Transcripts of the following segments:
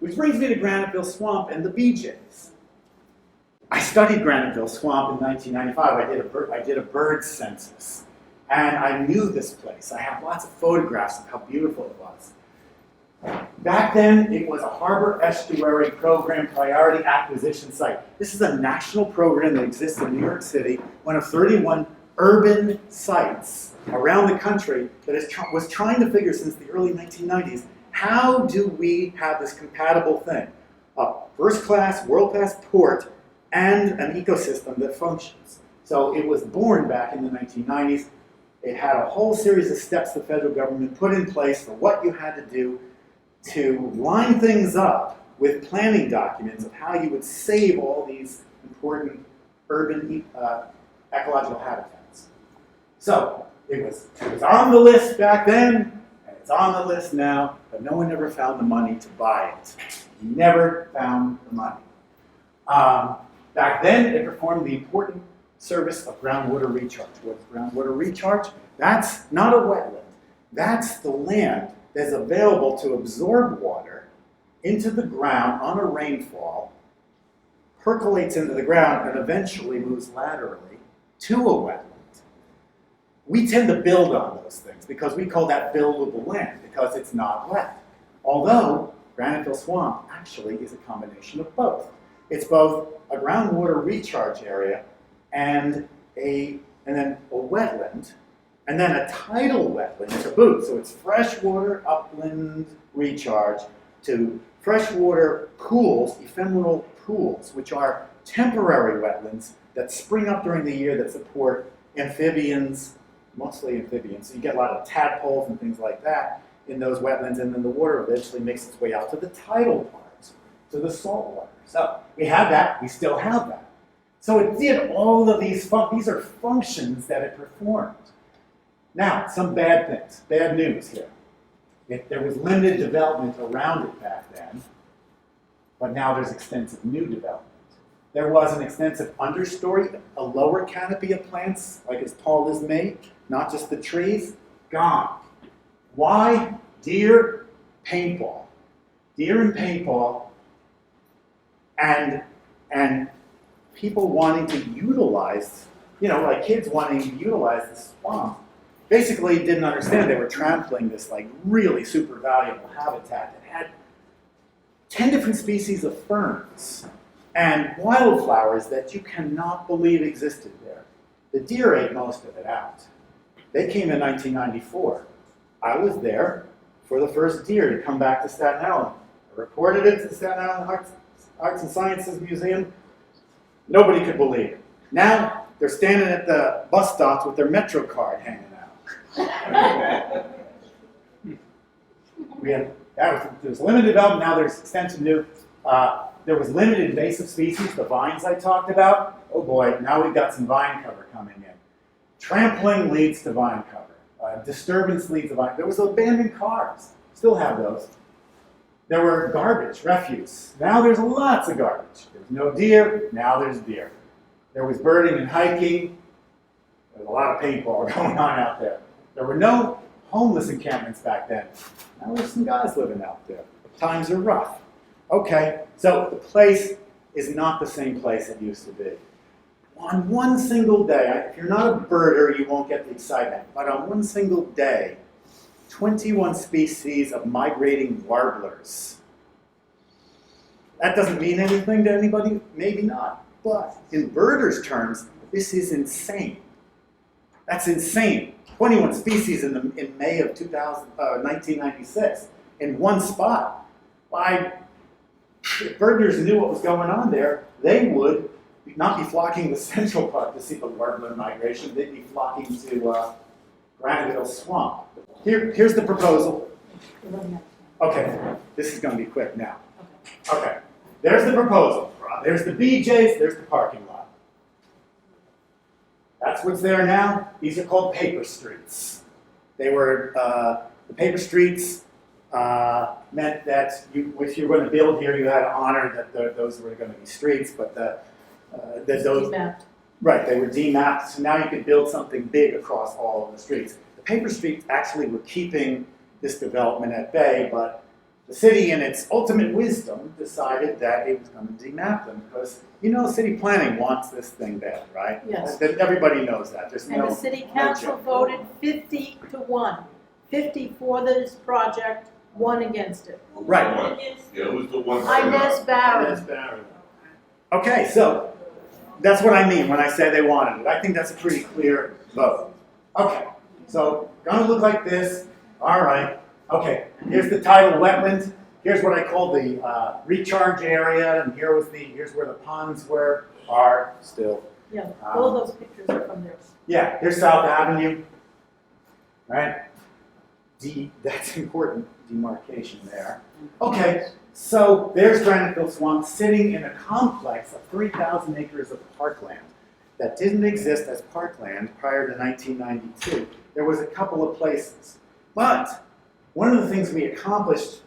which brings me to Graniteville Swamp and the BJs. I studied Graniteville Swamp in 1995. I did a bird census, and I knew this place. I have lots of photographs of how beautiful it was. Back then, it was a harbor estuary program priority acquisition site. This is a national program that exists in New York City, one of 31 urban sites around the country that was trying to figure since the early 1990s, how do we have this compatible thing? A first-class, world-class port and an ecosystem that functions. So it was born back in the 1990s. It had a whole series of steps the federal government put in place for what you had to do to line things up with planning documents of how you would save all these important urban ecological habitats. So it was on the list back then, and it's on the list now, but no one ever found the money to buy it. Never found the money. Back then, it performed the important service of groundwater recharge. What's groundwater recharge? That's not a wetland. That's the land that's available to absorb water into the ground on a rainfall, percolates into the ground, and eventually moves laterally to a wetland. We tend to build on those things because we call that buildable land because it's not wet. Although Graniteville Swamp actually is a combination of both. It's both a groundwater recharge area and then a wetland, and then a tidal wetland to boot. So it's freshwater upland recharge to freshwater pools, ephemeral pools, which are temporary wetlands that spring up during the year that support amphibians, mostly amphibians. So you get a lot of tadpoles and things like that in those wetlands, and then the water eventually makes its way out to the tidal parts, to the salt water. So we have that, we still have that. So it did all of these are functions that it performed. Now, some bad things, bad news here. There was limited development around it back then, but now there's extensive new development. There was an extensive understory, a lower canopy of plants, like as tall as me, not just the trees, gone. Why? Deer, paintball. Deer and paintball, and people wanting to utilize, like kids wanting to utilize the swamp. Basically didn't understand they were trampling this like really super valuable habitat that had 10 different species of ferns and wildflowers that you cannot believe existed there. The deer ate most of it out. They came in 1994. I was there for the first deer to come back to Staten Island. I reported it to the Staten Island Arts and Sciences Museum. Nobody could believe it. Now they're standing at the bus stops with their Metro card hanging out. There was limited development, now there's extensive new. There was limited invasive species, the vines I talked about. Oh boy, now we've got some vine cover coming in. Trampling leads to vine cover. Disturbance leads to vine. There was abandoned cars, still have those. There were garbage, refuse. Now there's lots of garbage. There's no deer, now there's deer. There was birding and hiking. There's a lot of paintball going on out there. There were no homeless encampments back then. Now there's some guys living out there. Times are rough. Okay, so the place is not the same place it used to be. On one single day, if you're not a birder, you won't get the excitement, but on one single day, 21 species of migrating warblers. That doesn't mean anything to anybody, maybe not, but in birders' terms, this is insane. That's insane. 21 species in May of 1996 in one spot. If birders knew what was going on there, they would not be flocking to Central Park to see the warbler migration. They'd be flocking to Graniteville Swamp. Here's the proposal. Okay, this is going to be quick now. Okay, there's the proposal. There's the BJ's, there's the parking lot. That's what's there now. These are called paper streets. They were, the paper streets meant that if you were going to build here, you had to honor that those were going to be streets, but those, Demapped. Right, they were demapped, so now you could build something big across all of the streets. The paper streets actually were keeping this development at bay, but the city, in its ultimate wisdom, decided that it was going to demap them because, city planning wants this thing bad, right? Yes. Everybody knows that. There's And the city council voted 50-1. 50 for this project, 1 against it. Right. Yeah, it was the one. Inez Barron. Inez Barron. Okay, so that's what I mean when I say they wanted it. I think that's a pretty clear vote. Okay, so gonna look like this. All right. Okay, here's the title, wetland. Here's what I call the recharge area, and here's where the ponds are still. Yeah, all those pictures are from there. Yeah, here's South Avenue. Right? That's important, demarcation there. Okay, so there's Graniteville Swamp sitting in a complex of 3,000 acres of parkland that didn't exist as parkland prior to 1992. There was a couple of places. But one of the things we accomplished,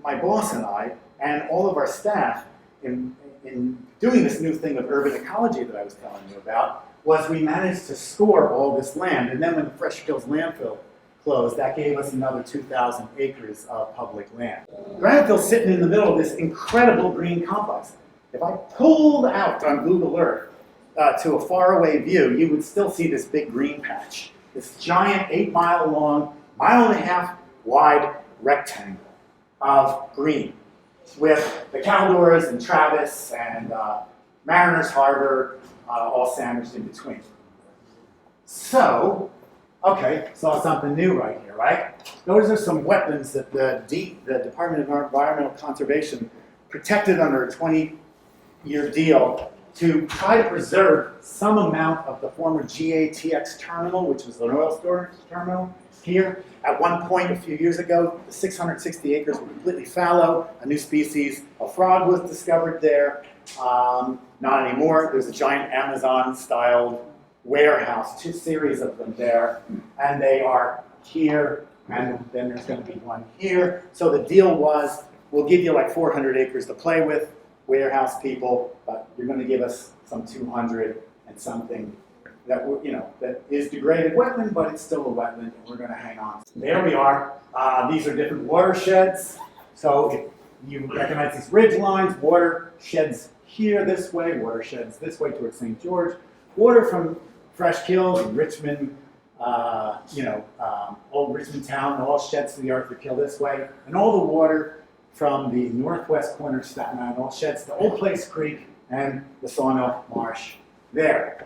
my boss and I, and all of our staff, in doing this new thing of urban ecology that I was telling you about, was we managed to score all this land. And then when the Fresh Kills landfill closed, that gave us another 2,000 acres of public land. Graniteville's sitting in the middle of this incredible green complex. If I pulled out on Google Earth to a faraway view, you would still see this big green patch. This giant 8-mile long, 1.5 mile wide rectangle of green with the Caldors and Travis and Mariners Harbor all sandwiched in between. So, okay, saw something new right here, right? Those are some wetlands that the Department of Environmental Conservation protected under a 20-year deal to try to preserve some amount of the former GATX terminal, which was an oil storage terminal here. At one point, a few years ago, the 660 acres were completely fallow. A new species of frog was discovered there. Not anymore. There's a giant Amazon-style warehouse, 2 series of them there, and they are here, and then there's going to be one here. So the deal was, we'll give you like 400 acres to play with, warehouse people, but you're going to give us some 200 and something that that is degraded wetland, but it's still a wetland, and we're going to hang on. There we are. These are different watersheds. So if you recognize these ridge lines, watersheds here this way, watersheds this way towards St. George. Water from Fresh Kills and Richmond, old Richmond town, all sheds to the Arthur Kill this way, and all the water from the northwest corner of Staten Island, all sheds to Old Place Creek and the Sawmill Marsh there.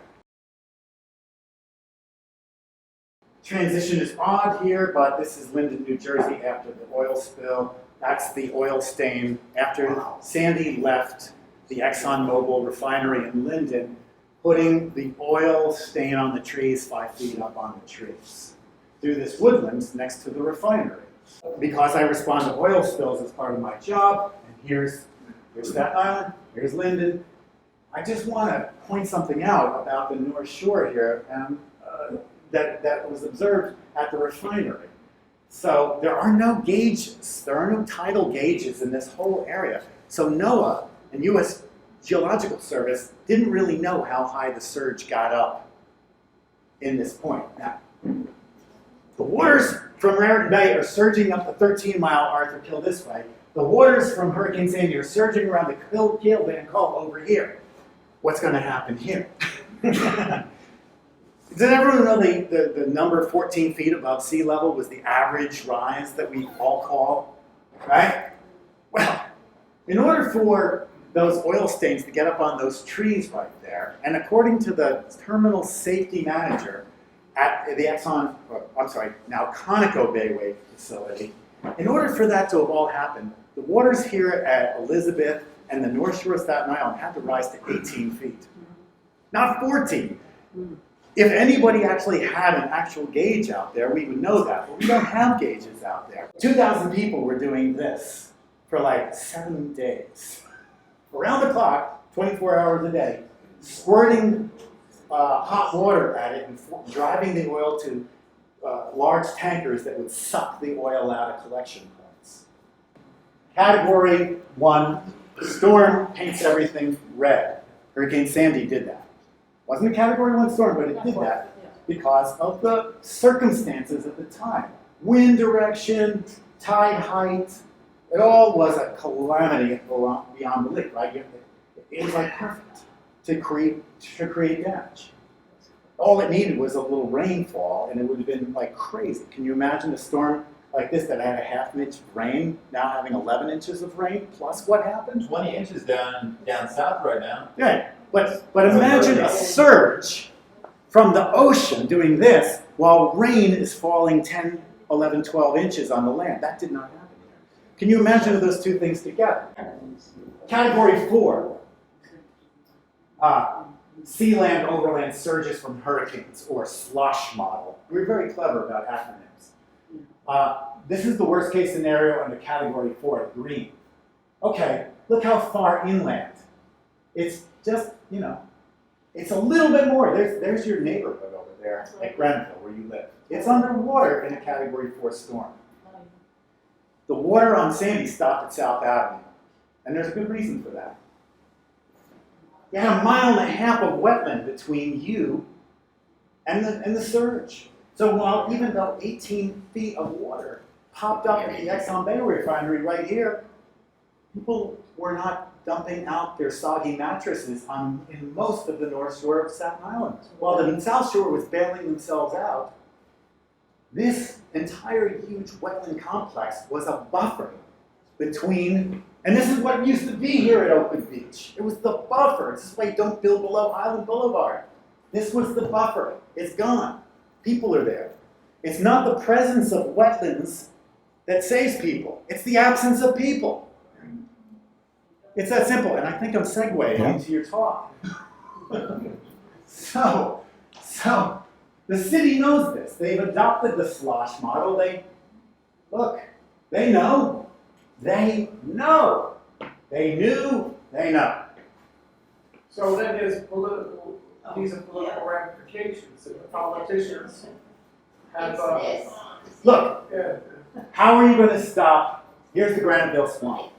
Transition is odd here, but this is Linden, New Jersey after the oil spill. That's the oil stain after Sandy left the ExxonMobil refinery in Linden, putting the oil stain on the trees 5 feet up on the trees through this woodlands next to the refinery. Because I respond to oil spills as part of my job, and here's Staten Island, here's Linden. I just want to point something out about the North Shore here that was observed at the refinery. So there are no gauges, there are no tidal gauges in this whole area. So NOAA and U.S. Geological Service didn't really know how high the surge got up in this point. Now, the waters from Raritan Bay are surging up the 13-mile Arthur Kill this way. The waters from Hurricane Sandy are surging around the Kill Van Call over here. What's going to happen here? Did everyone know the number 14 feet above sea level was the average rise that we all call, right? Well, in order for those oil stains to get up on those trees right there, and according to the terminal safety manager at the now Conoco Bayway facility, in order for that to have all happened, the waters here at Elizabeth and the North Shore of Staten Island had to rise to 18 feet, not 14. If anybody actually had an actual gauge out there, we would know that, but we don't have gauges out there. 2,000 people were doing this for like 7 days. Around the clock, 24 hours a day, squirting hot water at it and driving the oil to large tankers that would suck the oil out of collection points. Category 1, storm paints everything red. Hurricane Sandy did that. Wasn't a Category 1 storm, but it did that because of the circumstances at the time. Wind direction, tide height, It all was a calamity beyond belief, right? It was like perfect to create damage. All it needed was a little rainfall, and it would have been like crazy. Can you imagine a storm like this that had a half inch of rain, now having 11 inches of rain, plus what happened? 20 inches down south right now. Yeah, but imagine a surge from the ocean doing this while rain is falling 10, 11, 12 inches on the land. That did not happen here. Can you imagine those two things together? Category 4. Sea land overland surges from hurricanes, or slush model. We're very clever about acronyms. This is the worst case scenario under category 4, green. Okay, look how far inland. It's just, it's a little bit more. There's your neighborhood over there at Graniteville where you live. It's underwater in a category 4 storm. The water on Sandy stopped at South Avenue, and there's a good reason for that. You had 1.5 miles of wetland between you and the surge. So even though 18 feet of water popped up at the Exxon Bay refinery right here, people were not dumping out their soggy mattresses in most of the North Shore of Staten Island. While the South Shore was bailing themselves out, this entire huge wetland complex was a buffer between, and this is what used to be here at Oakwood Beach. It was the buffer. This is why you don't build below Island Boulevard. This was the buffer. It's gone. People are there. It's not the presence of wetlands that saves people. It's the absence of people. It's that simple, and I think I'm segueing into your talk. So, the city knows this. They've adopted the slosh model. They know. They know. They knew. They know. So that is political, these are political ramifications, and the politicians have, Look, yeah. how are you going to stop? Here's the Graniteville Swamp.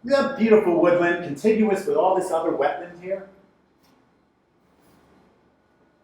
You have beautiful woodland, contiguous with all this other wetland here.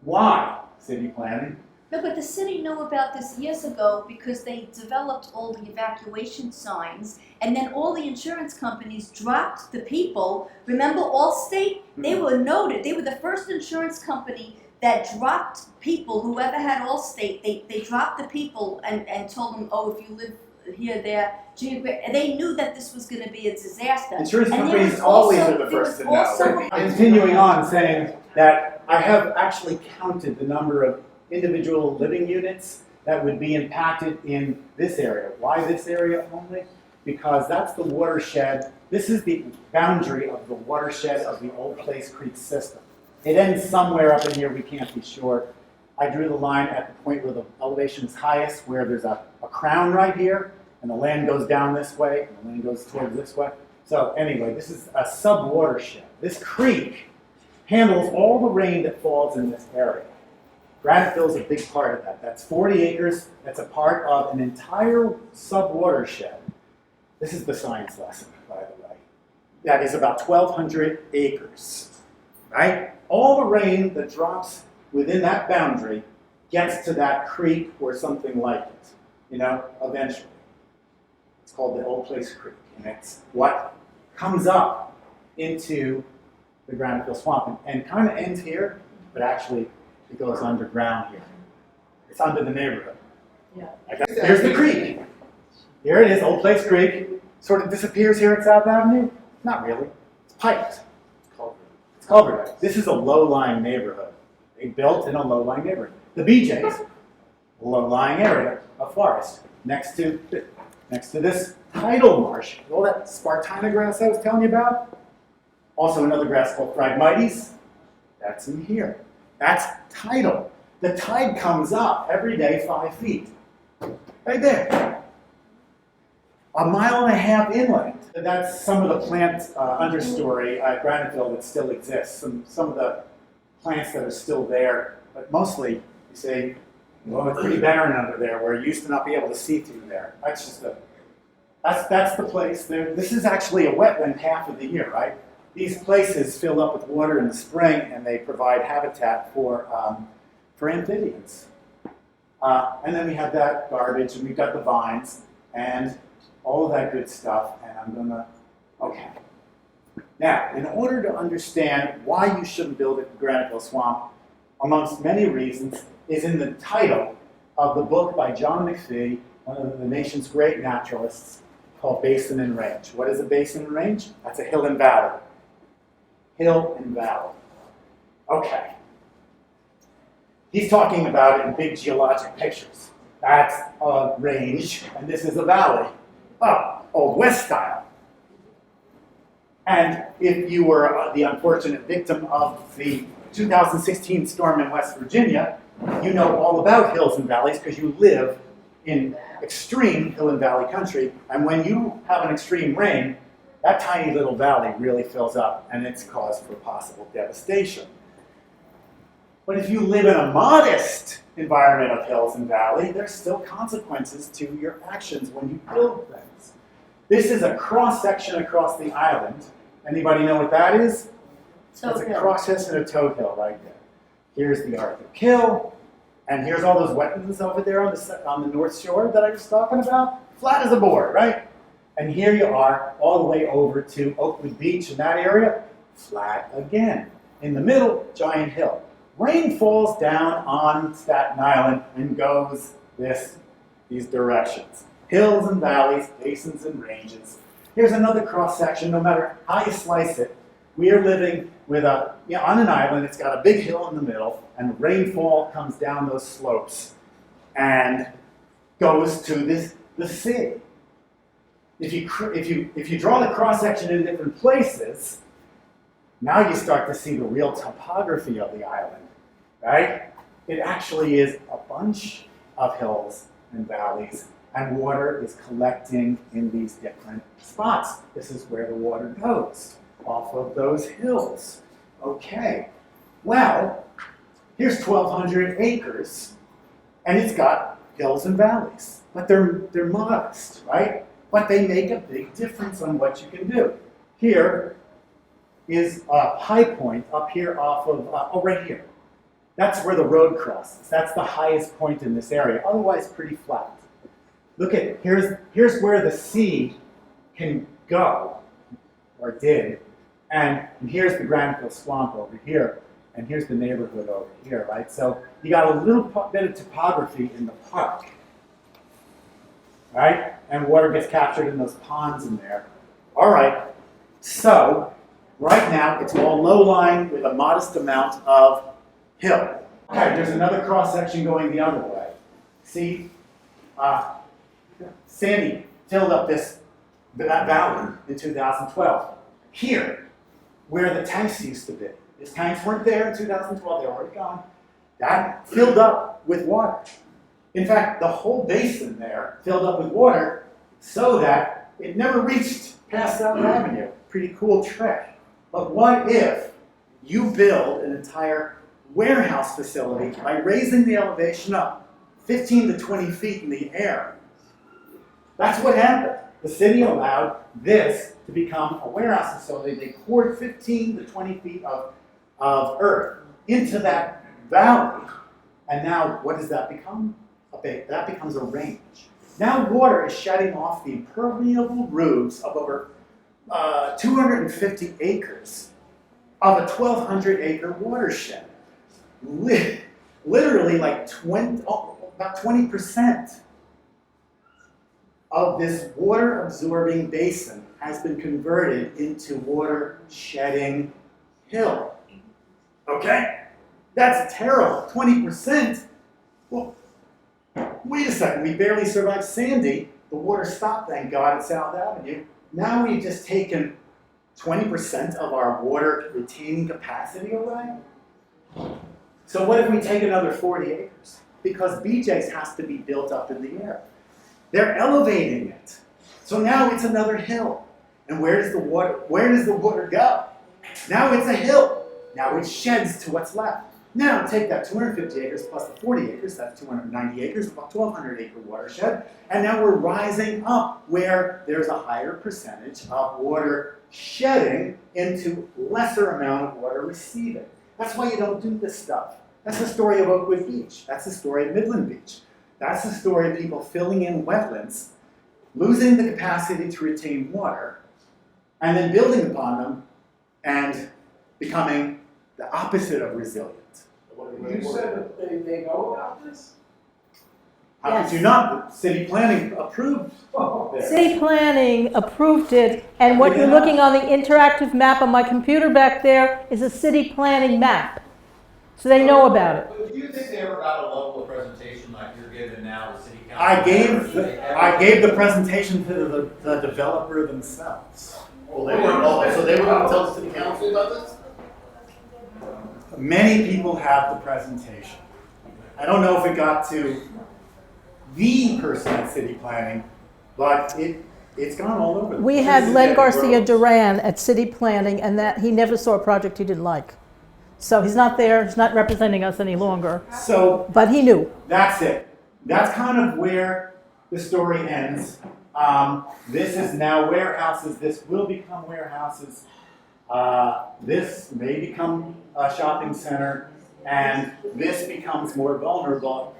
Why, city planning? No, but the city knew about this years ago because they developed all the evacuation signs, and then all the insurance companies dropped the people. Remember Allstate? They were noted. They were the first insurance company that dropped people. Whoever had Allstate, they dropped the people and told them, oh, if you live here, there. They knew that this was going to be a disaster. Insurance And companies always are the first to know. Continuing on, saying that I have actually counted the number of individual living units that would be impacted in this area. Why this area only? Because that's the watershed. This is the boundary of the watershed of the Old Place Creek system. It ends somewhere up in here, we can't be sure. I drew the line at the point where the elevation is highest, where there's a crown right here, and the land goes down this way, and the land goes towards this way. So anyway, this is a sub-watershed. This creek handles all the rain that falls in this area. Graniteville is a big part of that. That's 40 acres. That's a part of an entire sub-watershed. This is the science lesson, by the way. That is about 1,200 acres, right? All the rain that drops within that boundary gets to that creek or something like it, eventually. It's called the Old Place Creek, and it's what comes up into the Graniteville Swamp and kind of ends here, but actually it goes underground here. It's under the neighborhood. Yeah. Here's the creek. Here it is, Old Place Creek. Sort of disappears here at South Avenue. Not really. It's piped. It's culverted. This is a low-lying neighborhood. They built in a low-lying neighborhood. The BJ's, a low-lying area of forest next to this tidal marsh. All that Spartina grass I was telling you about. Also another grass called Phragmites. That's in here. That's tidal. The tide comes up every day 5 feet. Right there. 1.5 miles inland. That's some of the plant understory at Graniteville that still exists. Some of the plants that are still there. But mostly, you say, well, it's pretty barren under there where you used to not be able to see through there. That's just that's the place. This is actually a wetland half of the year, right? These places fill up with water in the spring, and they provide habitat for amphibians. And then we have that garbage, and we've got the vines, and all of that good stuff, and I'm gonna, okay. Now, in order to understand why you shouldn't build at Graniteville Swamp, amongst many reasons, is in the title of the book by John McPhee, one of the nation's great naturalists, called Basin and Range. What is a basin and range? That's a hill and valley. Hill and valley. Okay. He's talking about it in big geologic pictures. That's a range, and this is a valley. Oh, Old West style. And if you were the unfortunate victim of the 2016 storm in West Virginia, you know all about hills and valleys because you live in extreme hill and valley country. And when you have an extreme rain, that tiny little valley really fills up, and it's cause for possible devastation. But if you live in a modest environment of hills and valley, there's still consequences to your actions when you build things. This is a cross-section across the island. Anybody know what that is? That's a cross-section of Toad Hill right there. Here's the Arctic Hill, and here's all those wetlands over there on the North Shore that I was talking about. Flat as a board, right? And here you are, all the way over to Oakwood Beach in that area, flat again. In the middle, giant hill. Rain falls down on Staten Island and goes these directions. Hills and valleys, basins and ranges. Here's another cross-section. No matter how you slice it, we are living with on an island. It's got a big hill in the middle, and rainfall comes down those slopes and goes to the sea. If you draw the cross-section in different places, now you start to see the real topography of the island, right? It actually is a bunch of hills and valleys, and water is collecting in these different spots. This is where the water goes, off of those hills. Okay, well, here's 1,200 acres, and it's got hills and valleys, but they're modest, right? But they make a big difference on what you can do. Here is a high point up here off of, right here. That's where the road crosses. That's the highest point in this area, otherwise pretty flat. Look at, here's where the sea can go, or did, and here's the Graniteville Swamp over here, and here's the neighborhood over here, right? So you got a little bit of topography in the park, right? And water gets captured in those ponds in there. All right, so right now it's all low-lying with a modest amount of hill. Okay, there's another cross-section going the other way. See, Sandy filled up that valley in 2012. Here, where the tanks used to be. These tanks weren't there in 2012, they were already gone. That filled up with water. In fact, the whole basin there filled up with water so that it never reached past South Avenue. Pretty cool trick. But what if you build an entire warehouse facility by raising the elevation up 15 to 20 feet in the air? That's what happened. The city allowed this to become a warehouse facility. They poured 15 to 20 feet of earth into that valley. And now what does that become? That becomes a range. Now water is shedding off the impermeable roofs of over 250 acres of a 1,200 acre watershed. Literally like about 20% of this water absorbing basin has been converted into water shedding hill. Okay? That's terrible. 20%. Well, wait a second, we barely survived Sandy. The water stopped, thank God, at South Avenue. Now we've just taken 20% of our water retaining capacity away. So what if we take another 40 acres? Because BJ's has to be built up in the air. They're elevating it. So now it's another hill. And where does the water go? Now it's a hill. Now it sheds to what's left. Now take that 250 acres plus the 40 acres, that's 290 acres, about 1,200 acre watershed, and now we're rising up where there's a higher percentage of water shedding into lesser amount of water receiving. That's why you don't do this stuff. That's the story of Oakwood Beach. That's the story of Midland Beach. That's the story of people filling in wetlands losing the capacity to retain water, and then building upon them and becoming the opposite of resilient. You said that they know about this? How could you not? City planning approved this. City planning approved it, and what you're looking on the interactive map on my computer back there is a city planning map. So they know about it. But do you think they ever got a level of presentation like you're giving now to city council? I gave the presentation to the developer themselves. Well, they weren't all, so they were gonna tell the city council about this? Many people have the presentation. I don't know if it got to the person at city planning, but it's gone all over. We had Len Garcia Duran at city planning, and that he never saw a project he didn't like. So he's not there, he's not representing us any longer, So but he knew. that's it. That's kind of where the story ends. This is now warehouses. This will become warehouses. This may become a shopping center, and this becomes more vulnerable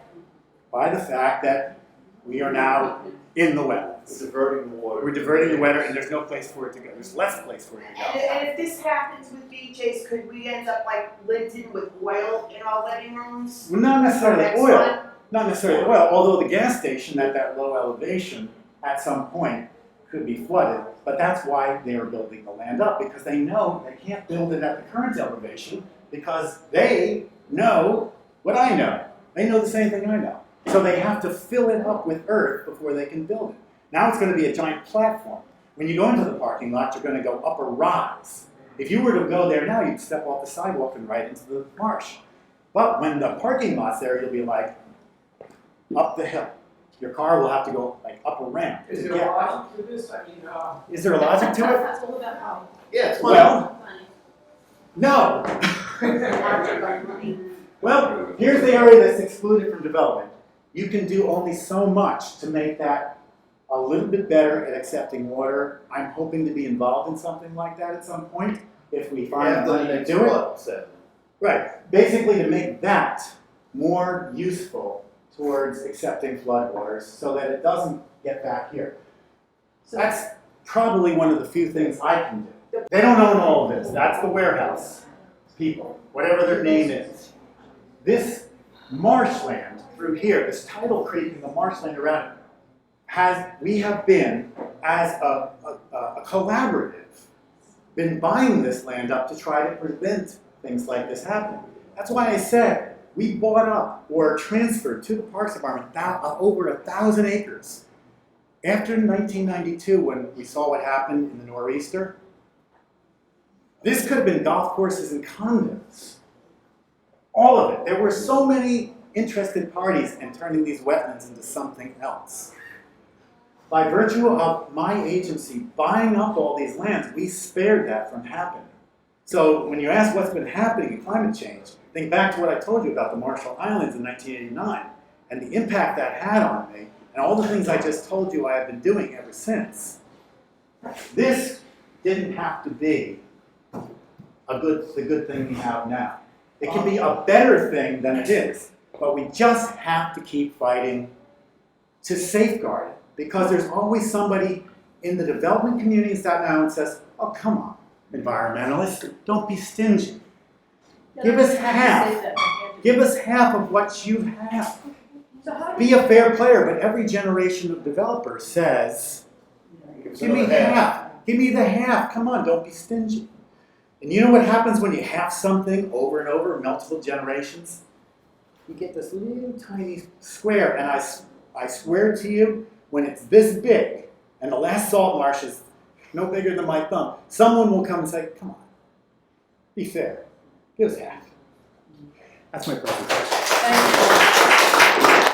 by the fact that we are now in the wetlands. Diverting the water. We're diverting the water, and there's no place for it to go. There's less place for it to go. And if this happens with BJ's, could we end up like Linton with oil in our living rooms? Well, not necessarily Next oil. one? Not necessarily oil, although the gas station at that low elevation at some point could be flooded. But that's why they are building the land up, because they know they can't build it at the current elevation because they know what I know. They know the same thing I know. So they have to fill it up with earth before they can build it. Now it's going to be a giant platform. When you go into the parking lot, you're going to go up a rise. If you were to go there now, you'd step off the sidewalk and right into the marsh. But when the parking lot's there, you'll be like up the hill. Your car will have to go like up a ramp. Is to there get- a logic to this? I mean, Is there a logic to it? That's all about how. Yeah, it's Well, no. Well, here's the area that's excluded from development. You can do only so much to make that a little bit better at accepting water. I'm hoping to be involved in something like that at some point, if we find the money to do it. Right, basically to make that more useful towards accepting floodwaters so that it doesn't get back here. So that's probably one of the few things I can do. They don't own all of this. That's the warehouse people, whatever their name is. This marshland through here, this tidal creek and the marshland around it, we have been, as a collaborative, been buying this land up to try to prevent things like this happening. That's why I said we bought up or transferred to the Parks Department over 1,000 acres. After 1992, when we saw what happened in the nor'easter, this could have been golf courses and condos. All of it. There were so many interested parties in turning these wetlands into something else. By virtue of my agency buying up all these lands, we spared that from happening. So when you ask what's been happening in climate change, think back to what I told you about the Marshall Islands in 1989 and the impact that had on me and all the things I just told you I have been doing ever since. This didn't have to be the good thing we have now. It can be a better thing than it is, but we just have to keep fighting to safeguard it, because there's always somebody in the development community in Staten Island says, oh, come on, environmentalists, don't be stingy. Give us half. Give us half of what you have. Be a fair player, but every generation of developers says, give me half. Give me the half. Come on, don't be stingy. And you know what happens when you have something over and over, multiple generations? You get this little tiny square, and I swear to you, when it's this big, and the last salt marsh is no bigger than my thumb, someone will come and say, come on, be fair, give us half. That's my presentation. Thank you.